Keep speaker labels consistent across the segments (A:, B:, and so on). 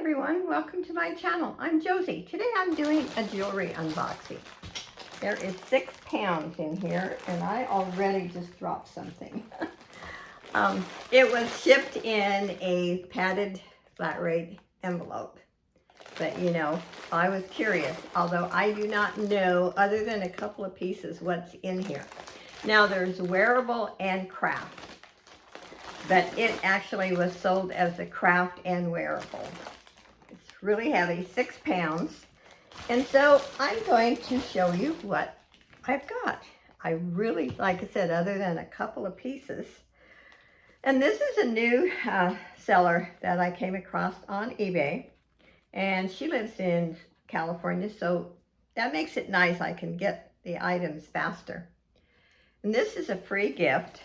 A: everyone, welcome to my channel. I'm Josie. Today I'm doing a jewelry unboxing. There is 6 pounds in here and I already just dropped something. It was shipped in a padded flat rate envelope. But you know, I was curious, although I do not know, other than a couple of pieces, what's in here. Now there's wearable and craft, but it actually was sold as a craft and wearable. It's really heavy, 6 pounds. And so I'm going to show you what I've got. I really, like I said, other than a couple of pieces. And this is a new seller that I came across on eBay. And she lives in California, so that makes it nice. I can get the items faster. And this is a free gift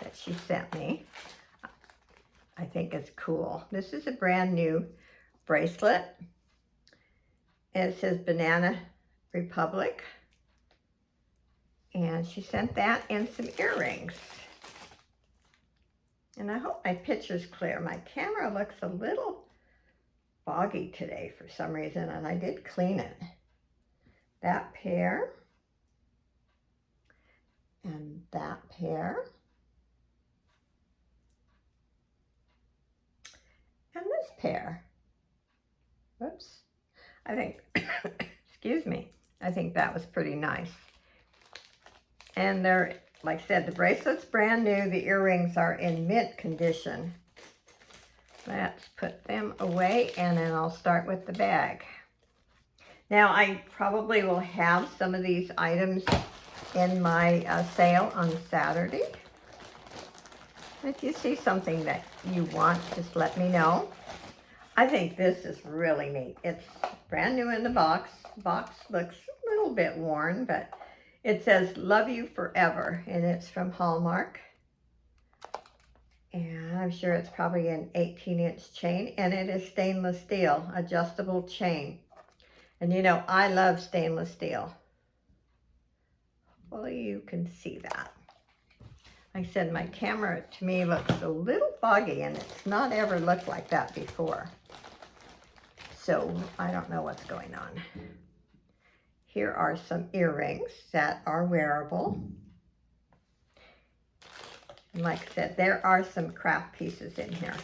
A: that she sent me. I think it's cool. This is a brand new bracelet. And it says Banana Republic. And she sent that and some earrings. And I hope my picture's clear. My camera looks a little foggy today for some reason, and I did clean it. That pair. And that pair. And this pair. Whoops. I think, excuse me, I think that was pretty nice. And they're, like I said, the bracelet's brand new. The earrings are in mint condition. Let's put them away and then I'll start with the bag. Now I probably will have some of these items in my sale on Saturday. If you see something that you want, just let me know. I think this is really neat. It's brand new in the box. The box looks a little bit worn, but it says "Love You Forever," and it's from Hallmark. And I'm sure it's probably an 18-inch chain, and it is stainless steel, adjustable chain. And you know, I love stainless steel. Well, you can see that. Like I said, my camera to me looks a little foggy, and it's not ever looked like that before. So I don't know what's going on. Here are some earrings that are wearable. And like I said, there are some craft pieces in here.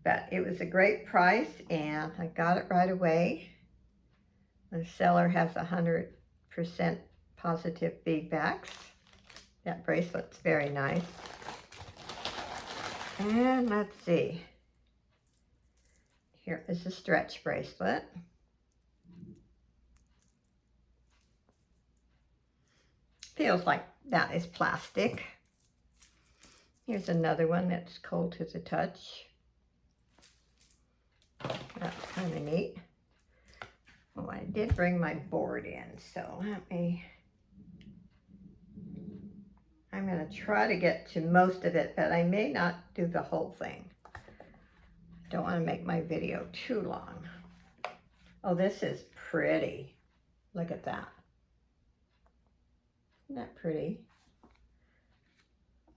A: But it was a great price and I got it right away. The seller has 100% positive feedbacks. That bracelet's very nice. And let's see. Here is a stretch bracelet. Feels like that is plastic. Here's another one that's cold to the touch. That's kind of neat. Oh, I did bring my board in, so I'm going to try to get to most of it, but I may not do the whole thing. I don't want to make my video too long. Oh, this is pretty. Look at that. Isn't that pretty?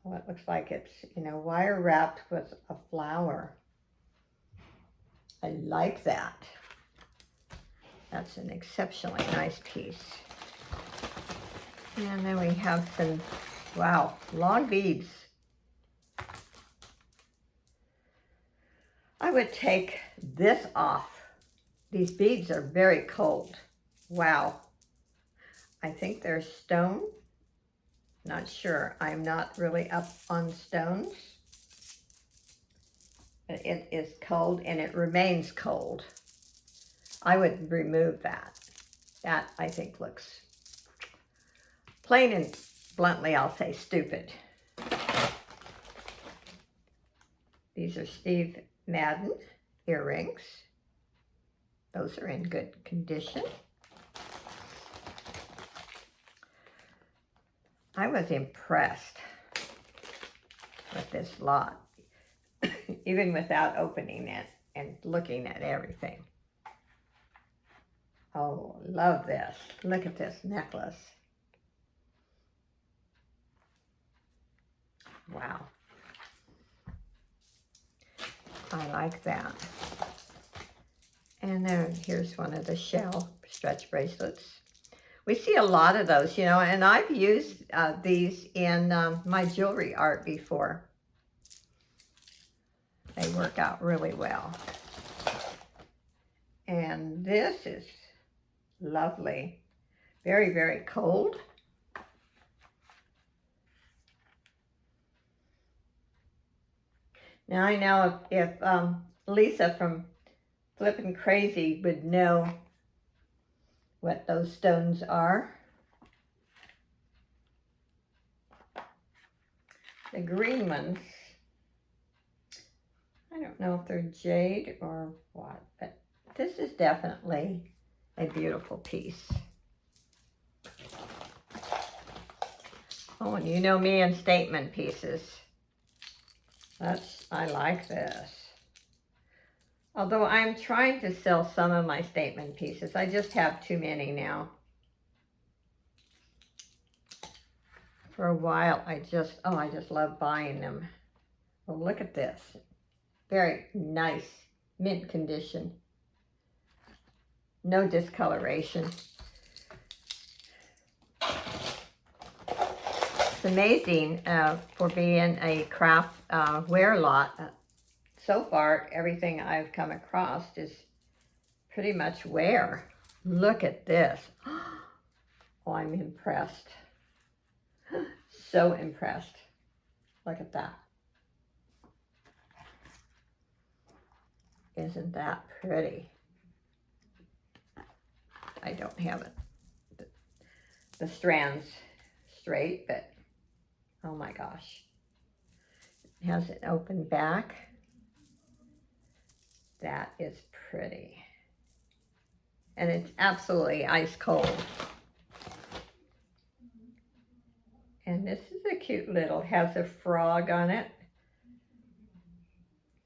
A: Well, it looks like it's, you know, wire wrapped with a flower. I like that. That's an exceptionally nice piece. And then we have some, wow, long beads. I would take this off. These beads are very cold. Wow. I think they're stone. Not sure. I'm not really up on stones. But it is cold and it remains cold. I would remove that. That, I think, looks plain and bluntly, I'll say, stupid. These are Steve Madden earrings. Those are in good condition. I was impressed with this lot, even without opening it and looking at everything. Oh, love this. Look at this necklace. Wow. I like that. And then here's one of the shell stretch bracelets. We see a lot of those, you know, and I've used these in my jewelry art before. They work out really well. And this is lovely. Very, very cold. Now I know if Lisa from Flippin' Crazy would know what those stones are. The green ones, I don't know if they're jade or what, but this is definitely a beautiful piece. Oh, and you know me and statement pieces. I like this. Although I'm trying to sell some of my statement pieces. I just have too many now. For a while, I just love buying them. Oh, look at this. Very nice, mint condition. No discoloration. It's amazing for being a craft wear lot. So far, everything I've come across is pretty much wear. Look at this. Oh, I'm impressed. So impressed. Look at that. Isn't that pretty? I don't have it, the strands straight, but oh my gosh. It has an open back. That is pretty. And it's absolutely ice cold. And this is a cute little, has a frog on it.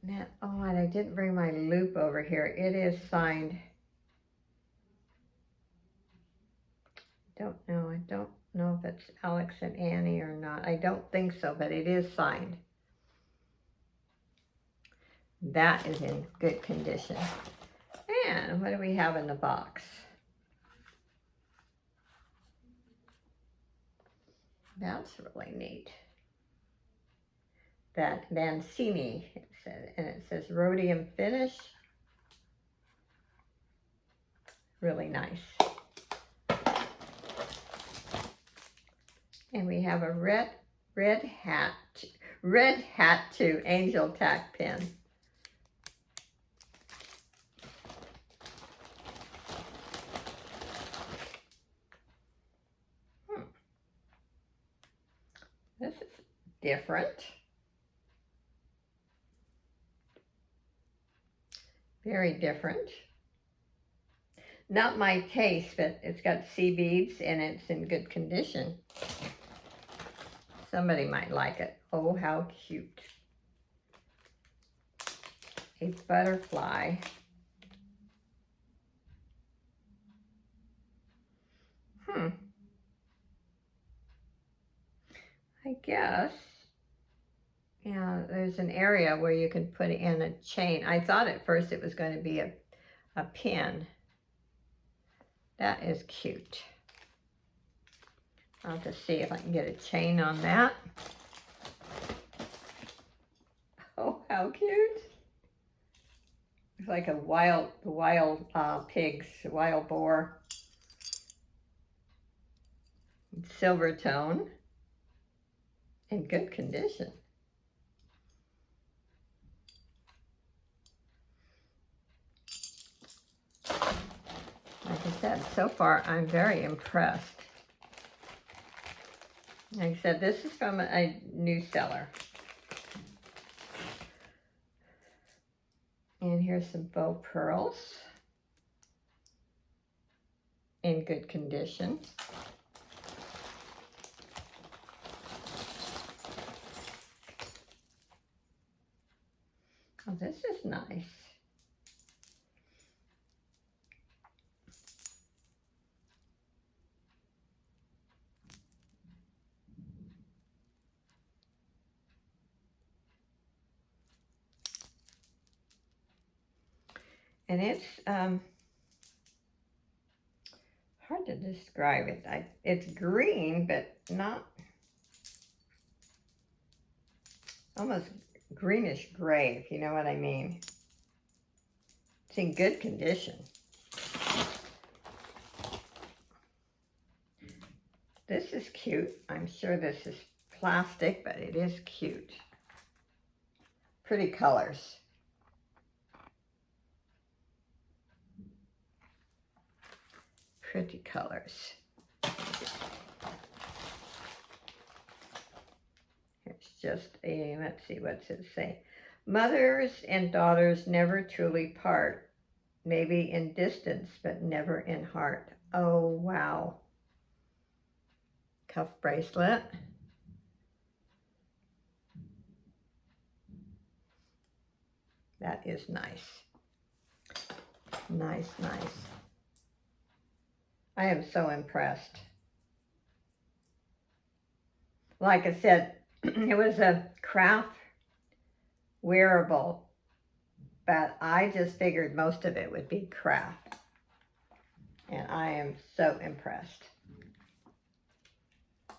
A: Now, oh, and I didn't bring my loop over here. It is signed. I don't know if it's Alex and Annie or not. I don't think so, but it is signed. That is in good condition. And what do we have in the box? That's really neat. That Mancini, it says, and it says rhodium finish. Really nice. And we have a red hat 2 angel tack pin. This is different. Very different. Not my taste, but it's got sea beads and it's in good condition. Somebody might like it. Oh, how cute. A butterfly. I guess, yeah, there's an area where you can put in a chain. I thought at first it was going to be a pin. That is cute. I'll just see if I can get a chain on that. Oh, how cute. It's like a wild pigs, wild boar. Silver tone. In good condition. Like I said, so far I'm very impressed. Like I said, this is from a new seller. And here's some faux pearls in good condition. Oh, this is nice. And it's hard to describe it. It's green, but not, almost greenish gray, if you know what I mean. It's in good condition. This is cute. I'm sure this is plastic, but it is cute. Pretty colors. Pretty colors. It's just a, let's see, what's it say? Mothers and daughters never truly part. Maybe in distance, but never in heart. Oh, wow. Cuff bracelet. That is nice. Nice, nice. I am so impressed. Like I said, it was a craft wearable, but I just figured most of it would be craft. And I am so impressed.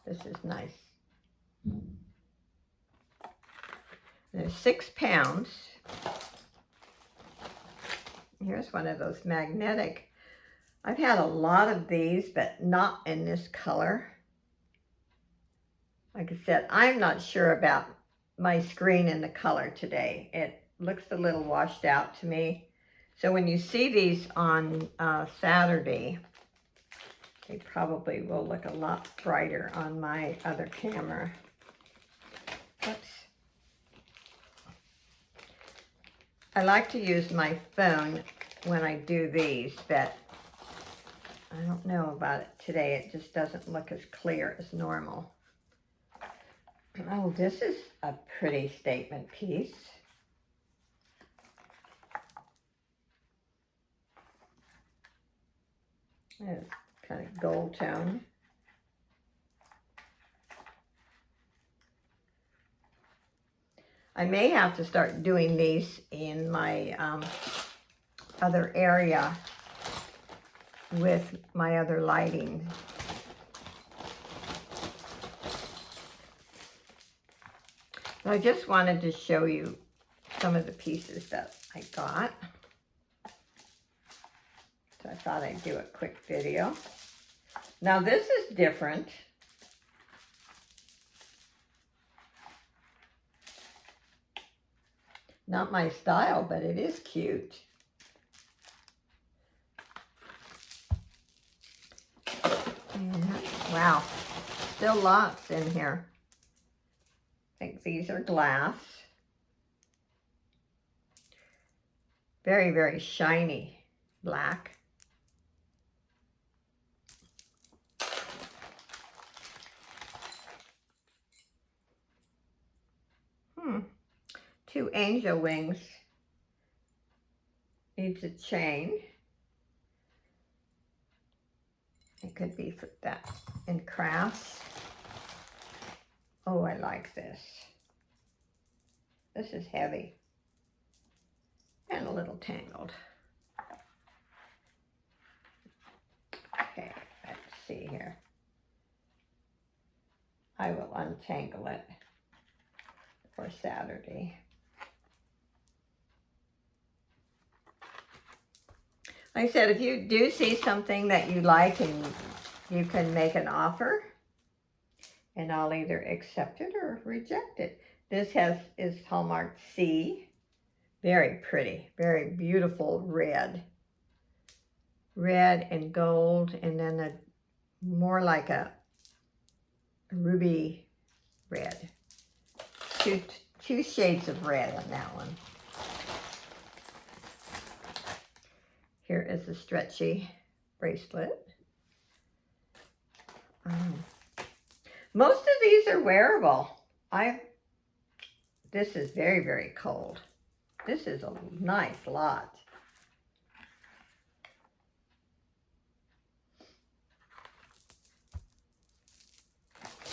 A: This is nice. There's 6 pounds. Here's one of those magnetic. I've had a lot of these, but not in this color. Like I said, I'm not sure about my screen and the color today. It looks a little washed out to me. So when you see these on Saturday, they probably will look a lot brighter on my other camera. Oops. I like to use my phone when I do these, but I don't know about it today. It just doesn't look as clear as normal. Oh, this is a pretty statement piece. It's kind of gold tone. I may have to start doing these in my other area with my other lighting. I just wanted to show you some of the pieces that I got. So I thought I'd do a quick video. Now this is different. Not my style, but it is cute. And, wow, still lots in here. I think these are glass. Very, very shiny black. Two angel wings. Needs a chain. It could be for that in crafts. Oh, I like this. This is heavy and a little tangled. Okay, let's see here. I will untangle it for Saturday. Like I said, if you do see something that you like and you can make an offer, and I'll either accept it or reject it. This is hallmarked C. Very pretty, very beautiful red. Red and gold, and then a more like a ruby red. Two shades of red on that one. Here is a stretchy bracelet. Most of these are wearable. This is very, very cold. This is a nice lot.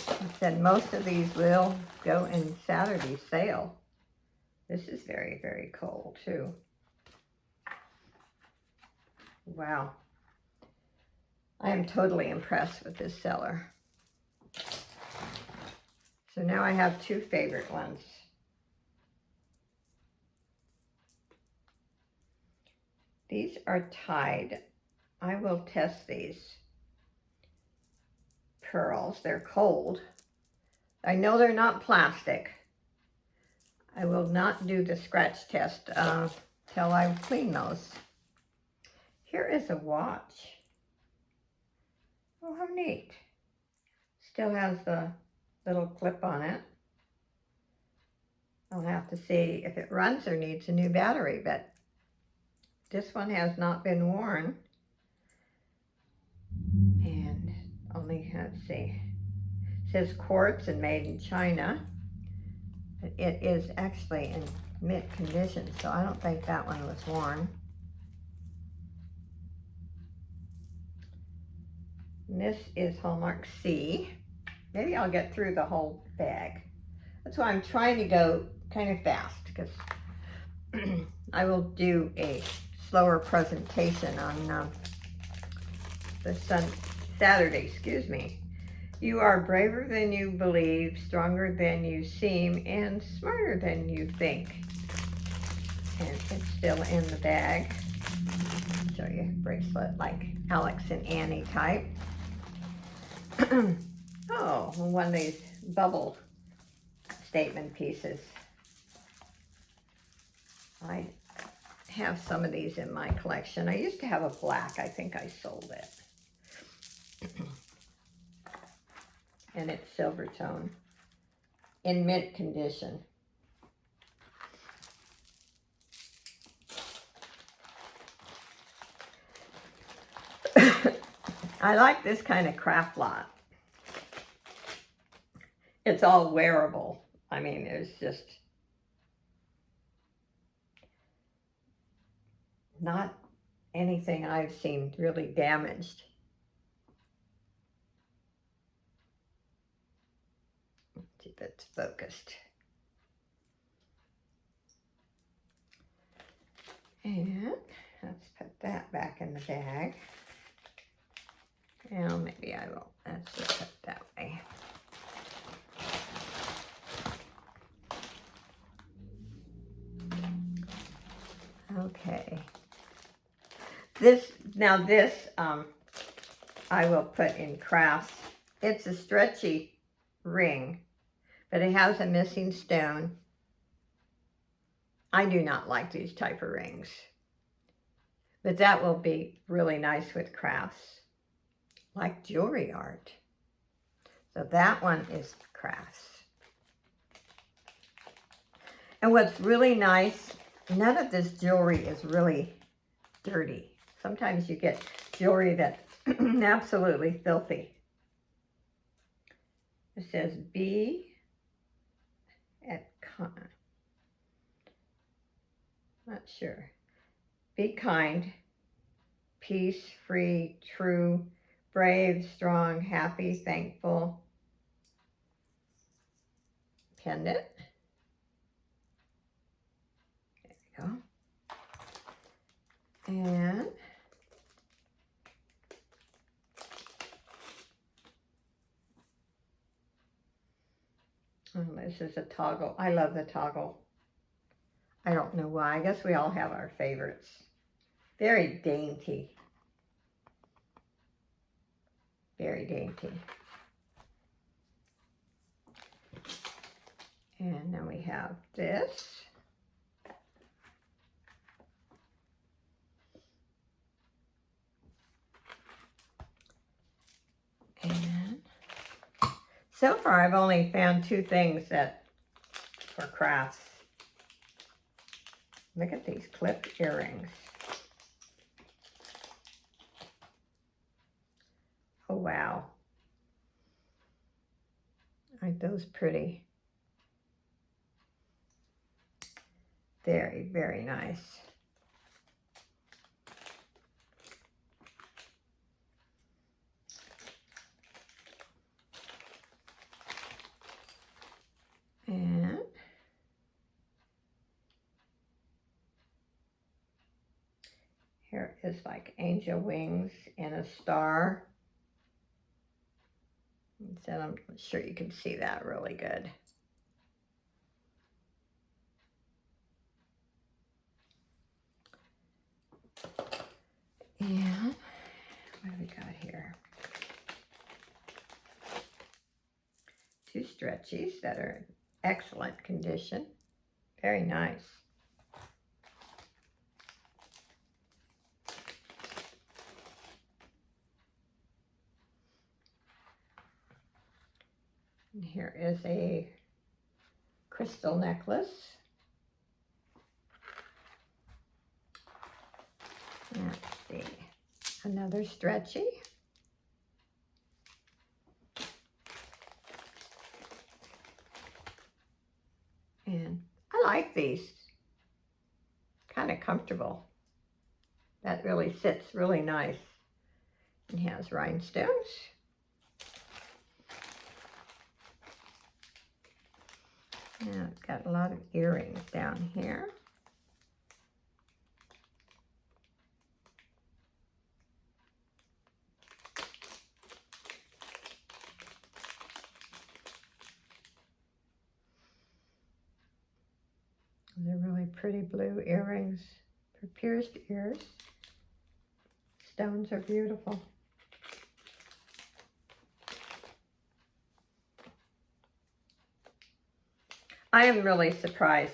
A: I said most of these will go in Saturday's sale. This is very, very cold too. Wow. I am totally impressed with this seller. So now I have two favorite ones. These are tied. I will test these pearls. They're cold. I know they're not plastic. I will not do the scratch test till I clean those. Here is a watch. Oh, how neat. Still has the little clip on it. I'll have to see if it runs or needs a new battery, but this one has not been worn. And only, let's see, it says quartz and made in China. But it is actually in mint condition, so I don't think that one was worn. And this is Hallmark C. Maybe I'll get through the whole bag. That's why I'm trying to go kind of fast, because I will do a slower presentation on Saturday, excuse me. You are braver than you believe, stronger than you seem, and smarter than you think. And it's still in the bag. I'll show you a bracelet like Alex and Annie type. Oh, one of these bubble statement pieces. I have some of these in my collection. I used to have a black. I think I sold it. And it's silver tone in mint condition. I like this kind of craft lot. It's all wearable. I mean, there's just not anything I've seen really damaged. Let's see if it's focused. And let's put that back in the bag. Well, maybe I will. Let's just put it that way. Okay. This I will put in crafts. It's a stretchy ring, but it has a missing stone. I do not like these type of rings, but that will be really nice with crafts, like jewelry art. So that one is crafts. And what's really nice, none of this jewelry is really dirty. Sometimes you get jewelry that's absolutely filthy. It says be at not sure. Be kind, peace, free, true, brave, strong, happy, thankful. Pendant. There we go. And this is a toggle. I love the toggle. I don't know why. I guess we all have our favorites. Very dainty. Very dainty. And then we have this. And so far I've only found two things that for crafts. Look at these clipped earrings. Oh wow. Aren't those pretty? Very, very nice. And Here is like angel wings and a star. So I'm sure you can see that really good. And what do we got here? 2 stretchies that are in excellent condition. Very nice. And here is a crystal necklace. Let's see, another stretchy. And I like these, kind of comfortable. That really sits really nice. It has rhinestones. Now it's got a lot of earrings down here. They're really pretty blue earrings for pierced ears. Stones are beautiful. I am really surprised.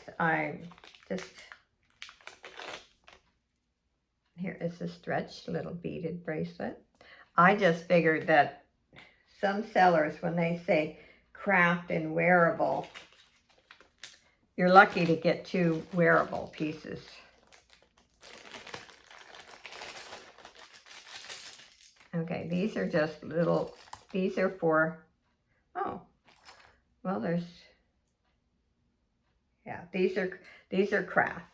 A: Here is a stretched little beaded bracelet. I just figured that some sellers, when they say craft and wearable, you're lucky to get 2 wearable pieces. Okay, these are just little, these are for, oh, well, there's, yeah, these are craft.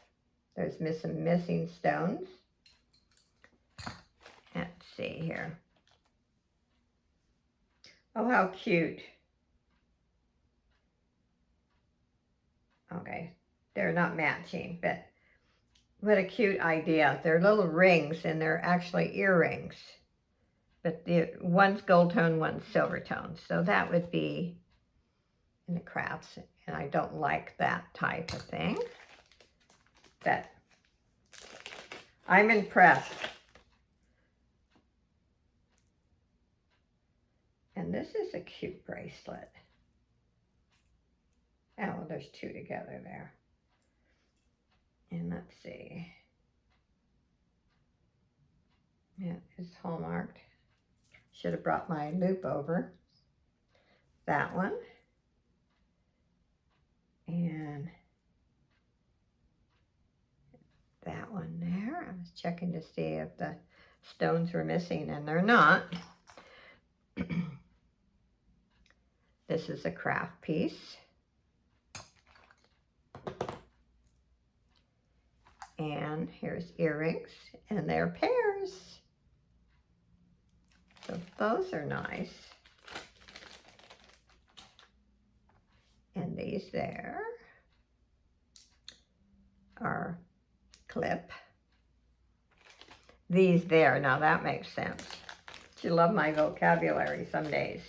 A: There's missing stones. Let's see here. Oh, how cute. Okay, they're not matching, but what a cute idea. They're little rings and they're actually earrings. But one's gold tone, one's silver tone. So that would be in the crafts. And I don't like that type of thing. But I'm impressed. And this is a cute bracelet. Oh, there's 2 together there. And let's see. Yeah, it's hallmarked. Should have brought my loop over. That one. And that one there. I was checking to see if the stones were missing, and they're not. This is a craft piece. And here's earrings, and they're pairs. So those are nice. And these there are clip. These there, now that makes sense. You love my vocabulary some days.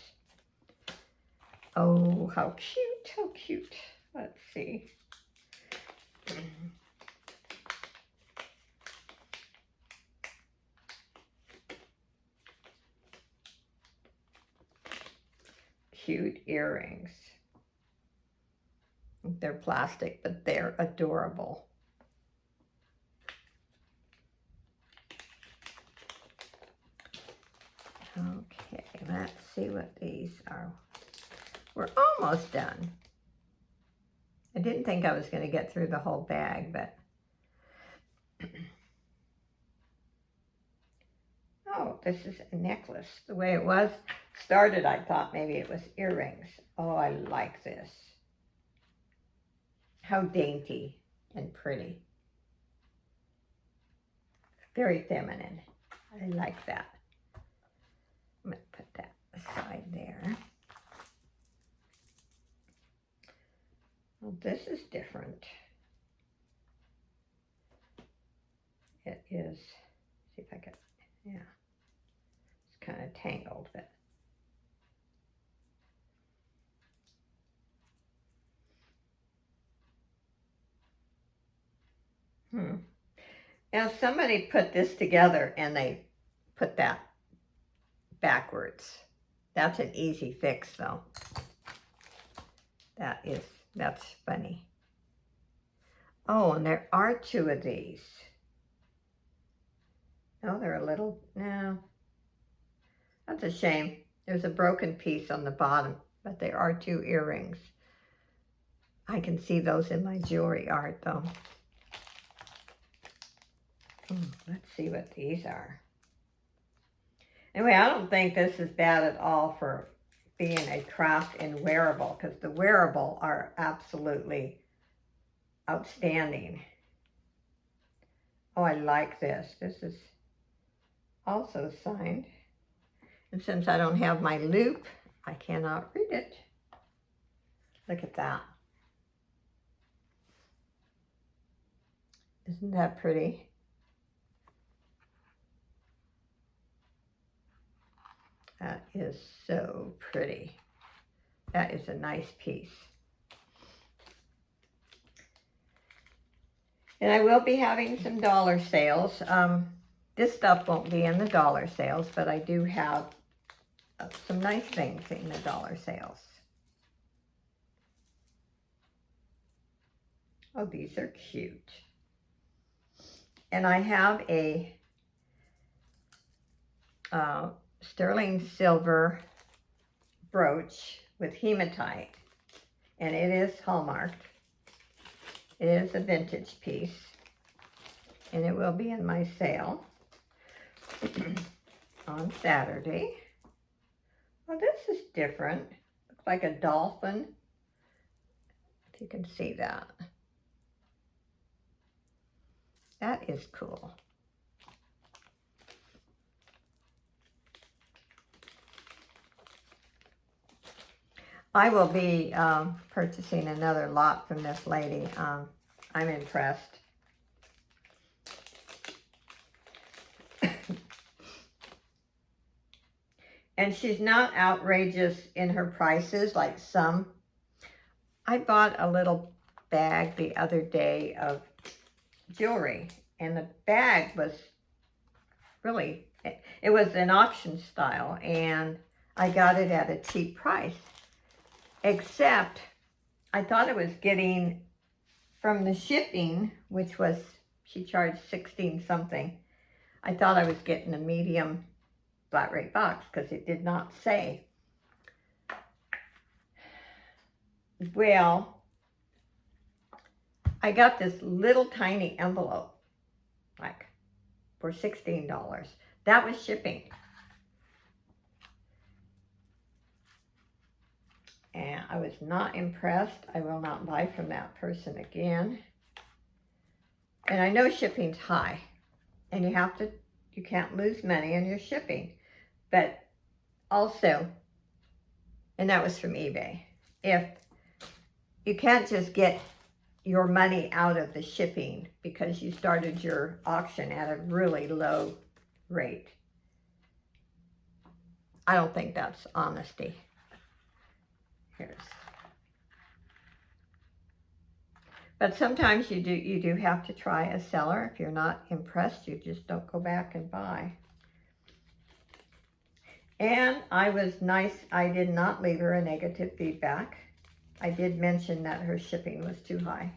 A: Oh, how cute, how cute. Let's see. Cute earrings. They're plastic, but they're adorable. Okay, let's see what these are. We're almost done. I didn't think I was going to get through the whole bag, but oh, this is a necklace. The way it was started, I thought maybe it was earrings. Oh, I like this. How dainty and pretty. Very feminine. I like that. I'm going to put that aside there. Well, this is different. It is See if I can, yeah. It's kind of tangled, but. Now somebody put this together and they put that backwards. That's an easy fix though. That's funny. Oh, and there are two of these. Oh, they're a little, no. That's a shame. There's a broken piece on the bottom, but there are two earrings. I can see those in my jewelry art though. Let's see what these are. Anyway, I don't think this is bad at all for being a craft and wearable, because the wearable are absolutely outstanding. Oh, I like this. This is also signed. And since I don't have my loop, I cannot read it. Look at that. Isn't that pretty? That is so pretty. That is a nice piece. And I will be having some dollar sales. This stuff won't be in the dollar sales, but I do have some nice things in the dollar sales. Oh, these are cute. And I have a sterling silver brooch with hematite, and it is hallmarked. It is a vintage piece, and it will be in my sale on Saturday. Well, this is different. Looks like a dolphin, if you can see that. That is cool. I will be purchasing another lot from this lady. I'm impressed. And she's not outrageous in her prices like some. I bought a little bag the other day of jewelry, and the bag was really, it was an auction style, and I got it at a cheap price. Except I thought it was getting, from the shipping, which was, she charged 16 something. I thought I was getting a medium flat rate box because it did not say. Well, I got this little tiny envelope, like for $16. That was shipping. And I was not impressed. I will not buy from that person again. And I know shipping's high, and you can't lose money on your shipping. But also, and that was from eBay, if you can't just get your money out of the shipping because you started your auction at a really low rate. I don't think that's honesty. But sometimes you do have to try a seller. If you're not impressed, you just don't go back and buy. And I was nice. I did not leave her a negative feedback. I did mention that her shipping was too high.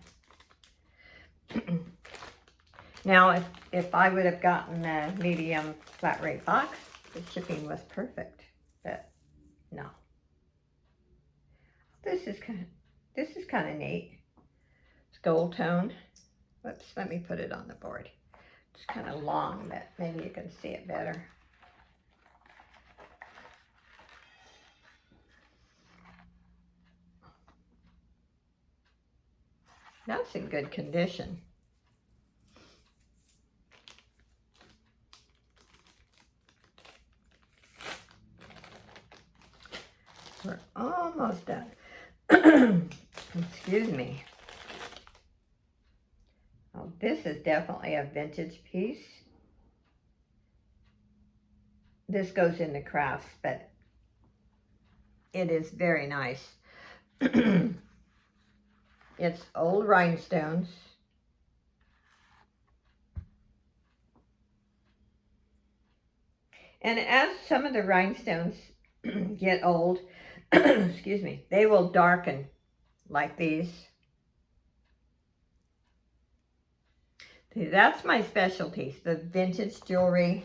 A: Now, if I would have gotten a medium flat rate box, the shipping was perfect. But no. This is kind of neat. It's gold tone. Whoops, let me put it on the board. It's kind of long, but maybe you can see it better. That's in good condition. We're almost done. Excuse me. Oh, this is definitely a vintage piece. this goes into crafts, but it is very nice. It's old rhinestones. And as some of the rhinestones get old, excuse me, they will darken like these. See, that's my specialty, the vintage jewelry.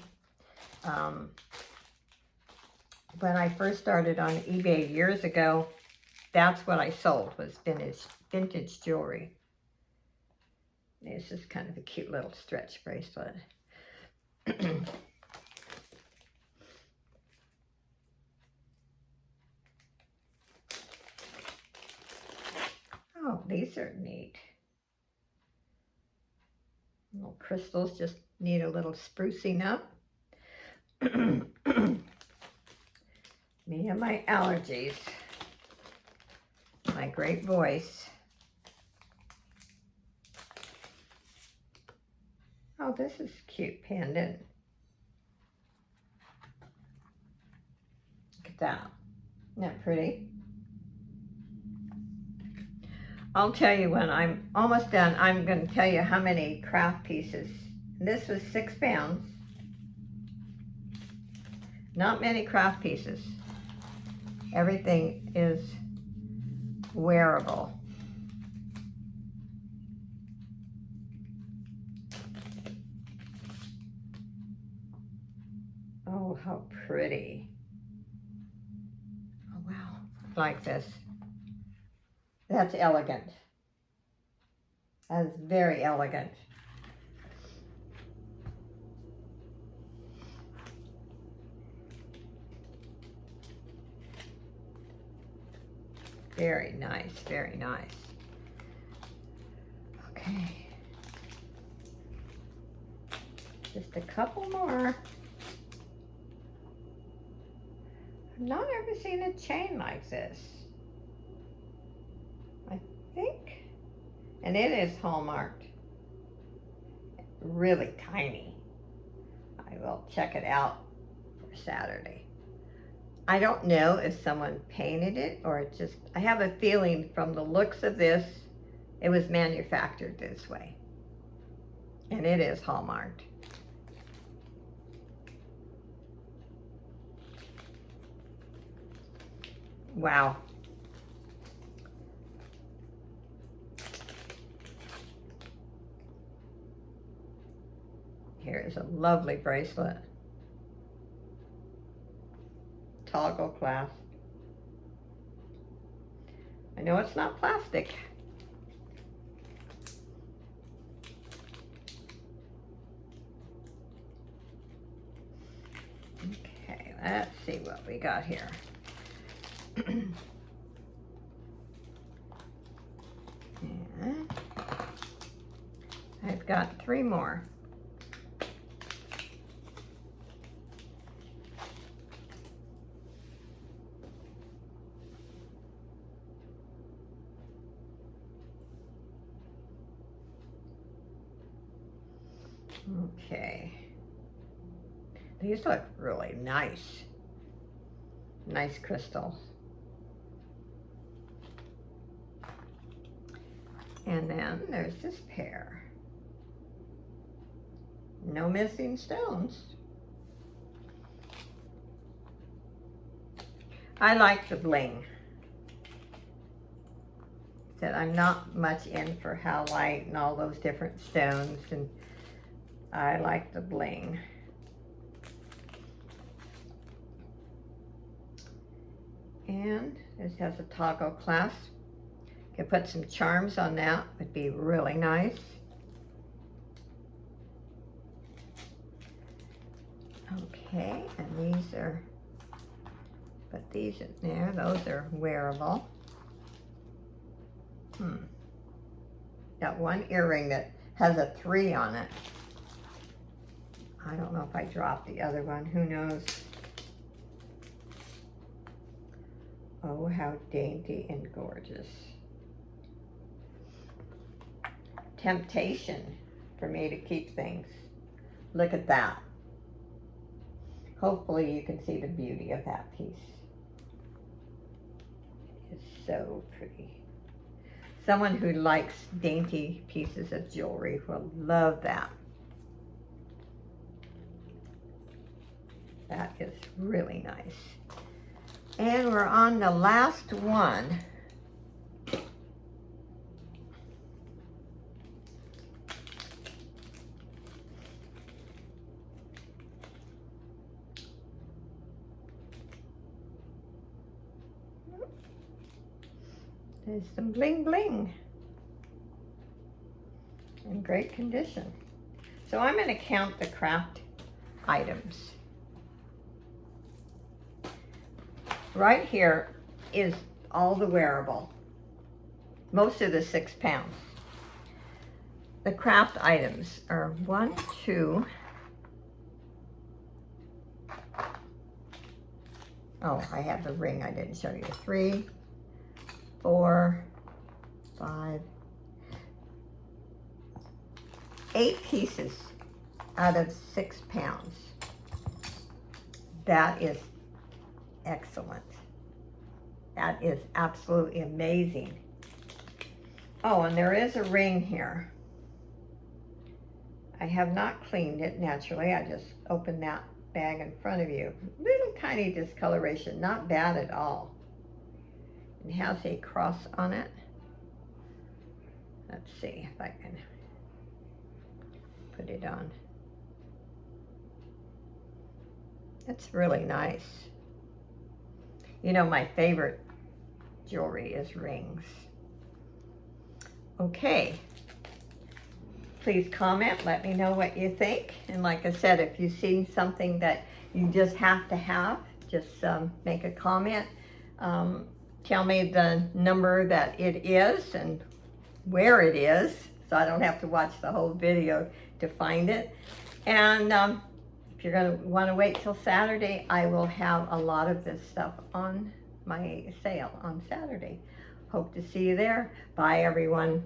A: When I first started on eBay years ago, that's what I sold, was vintage jewelry. This is kind of a cute little stretch bracelet. Oh, these are neat. Little crystals just need a little sprucing up. Me and my allergies. My great voice. Oh, this is cute pendant. Look at that. Isn't that pretty? I'll tell you when I'm almost done, I'm going to tell you how many craft pieces. This was 6 pounds. Not many craft pieces. Everything is wearable. Oh, how pretty. Oh, wow. I like this. That's elegant. That is very elegant. Very nice, very nice. Okay. Just a couple more. I've not ever seen a chain like this. I think. And it is hallmarked. Really tiny. I will check it out for Saturday. I don't know if someone painted it or it just, I have a feeling from the looks of this, it was manufactured this way. And it is hallmarked. Wow. Here is a lovely bracelet. Toggle clasp. I know it's not plastic. Okay, let's see what we got here. And I've got 3 more. Okay. These look really nice. Nice crystals. And then there's this pair. No missing stones. I like the bling. Said I'm not much in for howlite and all those different stones, and I like the bling. And this has a toggle clasp. Could put some charms on that, would be really nice. Okay, and these are, put these in there, those are wearable. Got one earring that has a 3 on it. I don't know if I dropped the other one, who knows. Oh, how dainty and gorgeous. Temptation for me to keep things. Look at that. Hopefully you can see the beauty of that piece. It's so pretty. Someone who likes dainty pieces of jewelry will love that. That is really nice. And we're on the last one. There's some bling bling in great condition. So I'm going to count the craft items. Right here is all the wearable, most of the 6 pounds. The craft items are 1, 2, oh, I have the ring I didn't show you, 3, 4, 5, 8 pieces out of 6 pounds. That is excellent. That is absolutely amazing. Oh, and there is a ring here. I have not cleaned it naturally. I just opened that bag in front of you. Little tiny discoloration, not bad at all. It has a cross on it. Let's see if I can put it on. It's really nice. You know, my favorite jewelry is rings. Okay. Please comment, let me know what you think. And like I said, if you've seen something that you just have to have, just make a comment. Tell me the number that it is and where it is, so I don't have to watch the whole video to find it. And if you're going to want to wait till Saturday, I will have a lot of this stuff on my sale on Saturday. Hope to see you there. Bye, everyone.